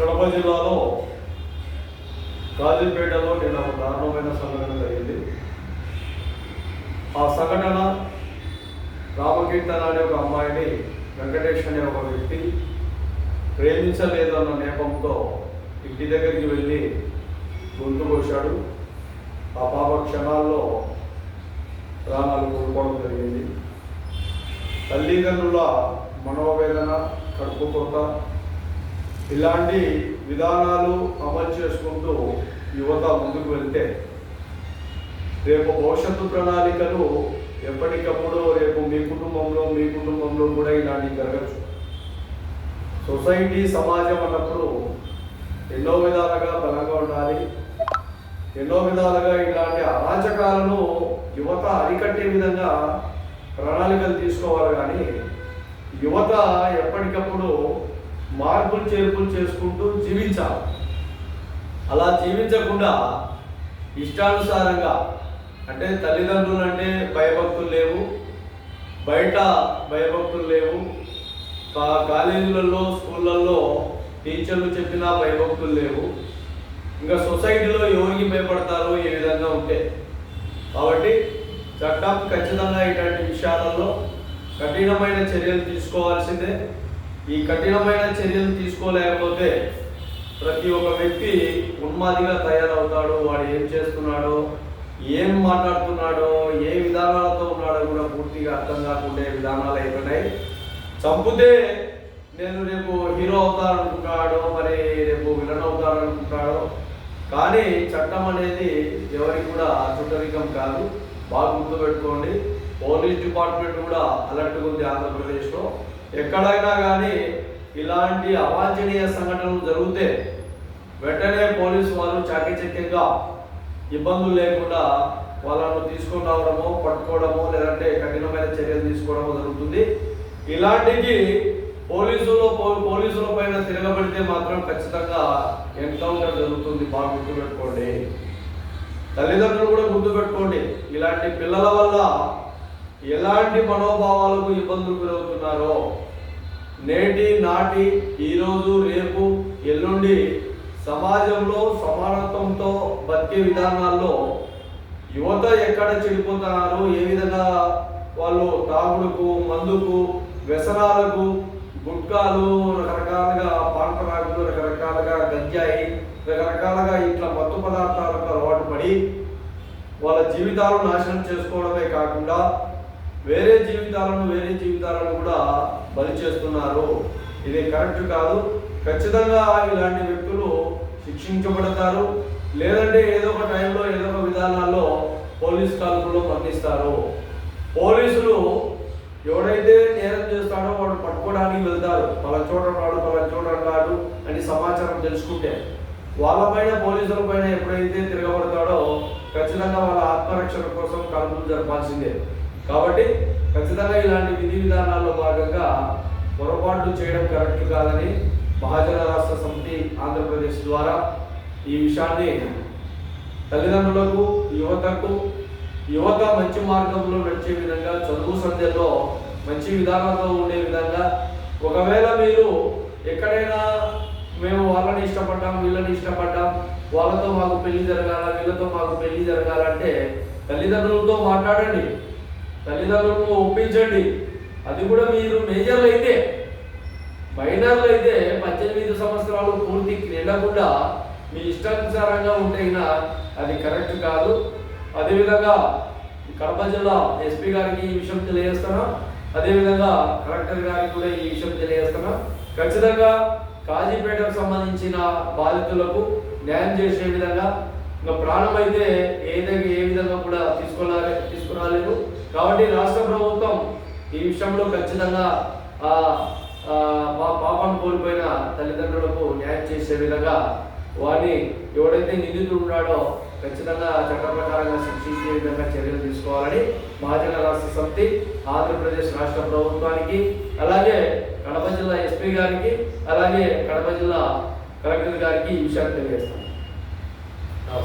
కడప జిల్లాలో కాజీపేటలో నిన్న ఒక దారుణమైన సంఘటన జరిగింది. ఆ సంఘటన రామకీర్తన అనే ఒక అమ్మాయిని వెంకటేష్ అనే ఒక వ్యక్తి ప్రేమించలేదు అన్న నేపంతో ఇంటి దగ్గరికి వెళ్ళి గొంతు కోశాడు. ఆ పాప క్షణాల్లో ప్రాణాలు కోల్పోవడం జరిగింది. తల్లిదండ్రుల మనోవేదన, కడుపు కోత ఇలాంటి విధానాలు అమలు చేసుకుంటూ యువత ముందుకు వెళ్తే రేపు భవిష్యత్తు ప్రణాళికలు ఎప్పటికప్పుడు రేపు మీ కుటుంబంలో కూడా ఇలాంటివి జరగచ్చు. సొసైటీ సమాజం అన్నప్పుడు ఎన్నో విధాలుగా బలంగా ఉండాలి. ఎన్నో విధాలుగా ఇలాంటి అరాచకాలను యువత అరికట్టే విధంగా ప్రణాళికలు తీసుకోవాలి. కానీ యువత ఎప్పటికప్పుడు మార్పులు చేర్పులు చేసుకుంటూ జీవించాలి. అలా జీవించకుండా ఇష్టానుసారంగా, అంటే తల్లిదండ్రులు అంటే భయభక్తులు లేవు, బయట భయభక్తులు లేవు, కాలేజీలలో స్కూళ్ళల్లో టీచర్లు చెప్పినా భయభక్తులు లేవు, ఇంకా సొసైటీలో ఎవరికి భయపడతారో ఏ విధంగా ఉంటే. కాబట్టి చట్టం ఖచ్చితంగా ఇలాంటి విషయాలలో కఠినమైన చర్యలు తీసుకోవాల్సిందే. ఈ కఠినమైన చర్యలు తీసుకోలేకపోతే ప్రతి ఒక్క వ్యక్తి ఉన్మాదిగా తయారవుతాడు. వాడు ఏం చేస్తున్నాడో, ఏం మాట్లాడుతున్నాడో, ఏ విధానాలతో ఉన్నాడో కూడా పూర్తిగా అర్థం కాకుండా విధానాలు అయిపోయినాయి. చంపితే నేను రేపు హీరో అవుతారనుకుంటాడో, మరి రేపు విలన్ అవుతారనుకుంటాడో. కానీ చట్టం అనేది ఎవరికి కూడా చుట్టరికం కాదు. బాగా గుర్తుపెట్టుకోండి. పోలీస్ డిపార్ట్మెంట్ కూడా అలర్ట్గా ఉంది ఆంధ్రప్రదేశ్లో. ఎక్కడైనా కానీ ఇలాంటి అవాంఛనీయ సంఘటనలు జరిగితే వెంటనే పోలీసు వాళ్ళు చాకచక్యంగా ఇబ్బందులు లేకుండా వాళ్ళను తీసుకొని రావడమో, పట్టుకోవడమో, లేదంటే కఠినమైన చర్యలు తీసుకోవడమో జరుగుతుంది. ఇలాంటికి పోలీసుల పైన తిరగబడితే మాత్రం ఖచ్చితంగా ఎన్కౌంటర్ జరుగుతుంది. బాగా గుర్తుపెట్టుకోండి. తల్లిదండ్రులు కూడా గుర్తుపెట్టుకోండి. ఇలాంటి పిల్లల వల్ల ఎలాంటి మనోభావాలకు ఇబ్బందులు గురవుతున్నారో. నేటి నాటి ఈరోజు రేపు ఎల్లుండి సమాజంలో సమానత్వంతో బతికే విధానాల్లో యువత ఎక్కడ చెడిపోతున్నారు, ఏ విధంగా వాళ్ళు తాగుడుకు, మందుకు, వ్యసనాలకు, గుట్కాలు, రకరకాలుగా పాన్పరాగులు, రకరకాలుగా గంజాయి, రకరకాలుగా ఇట్లా మత్తు పదార్థాలకు అలవాటు పడి వాళ్ళ జీవితాలు నాశనం చేసుకోవడమే కాకుండా వేరే జీవితాలను కూడా బలి చేస్తున్నారు. ఇది కరెక్ట్ కాదు. ఖచ్చితంగా ఇలాంటి వ్యక్తులు శిక్షించబడతారు. లేదంటే ఏదో ఒక టైంలో ఏదో ఒక విధానాల్లో పోలీస్ కాల్పుల్లో మరణిస్తారు. పోలీసులు ఎవడైతే నేరం చేస్తాడో వాడు పట్టుకోవడానికి వెళ్తారు. పలానా చోట ఉన్నాడు అని సమాచారం తెలుసుకుంటే వాళ్ళపైన, పోలీసుల పైన ఎప్పుడైతే తిరగబడతాడో ఖచ్చితంగా వాళ్ళ ఆత్మరక్షణ కోసం కాల్పులు జరపాల్సిందే. కాబట్టి ఖచ్చితంగా ఇలాంటి విధి విధానాల్లో భాగంగా పొరపాట్లు చేయడం కరెక్ట్ కాదని మహాజన రాష్ట్ర సమితి ఆంధ్రప్రదేశ్ ద్వారా ఈ విషయాన్ని తల్లిదండ్రులకు, యువత మంచి మార్గంలో నడిచే విధంగా, చదువు సంధ్యలో మంచి విధానంలో ఉండే విధంగా, ఒకవేళ మీరు ఎక్కడైనా మేము వాళ్ళని ఇష్టపడ్డాం, వీళ్ళని ఇష్టపడ్డాం, వాళ్ళతో మాకు పెళ్లి జరగాల, వీళ్ళతో మాకు పెళ్లి జరగాలంటే తల్లిదండ్రులతో మాట్లాడండి, తల్లిదండ్రులను ఒప్పించండి. అది కూడా మీరు మేజర్లు అయితే. మైనర్లు అయితే 18 సంవత్సరాలు పూర్తి నిండకుండా మీ ఇష్టానుసారంగా ఉంటే అది కరెక్ట్ కాదు. అదేవిధంగా కడప జిల్లా ఎస్పీ గారికి ఈ విషయం తెలియజేస్తున్నాం. అదేవిధంగా కలెక్టర్ గారికి కూడా ఈ విషయం తెలియజేస్తున్నాం. ఖచ్చితంగా కాజీపేటకు సంబంధించిన బాధితులకు న్యాయం చేసే విధంగా, ఇంకా ప్రాణం అయితే ఏ విధంగా కూడా తీసుకురాలేదు. కాబట్టి రాష్ట్ర ప్రభుత్వం ఈ విషయంలో ఖచ్చితంగా పాపను కోల్పోయిన తల్లిదండ్రులకు న్యాయం చేసే విధంగా వారిని ఎవడైతే నిందితుడు ఉన్నాడో ఖచ్చితంగా చట్ట ప్రకారంగా శిక్షించే విధంగా చర్యలు తీసుకోవాలని మహాజన రాష్ట్ర సమితి ఆంధ్రప్రదేశ్ రాష్ట్ర ప్రభుత్వానికి, అలాగే కడప జిల్లా ఎస్పీ గారికి, అలాగే కడప జిల్లా కలెక్టర్ గారికి ఈ విషయాన్ని తెలియజేస్తాం.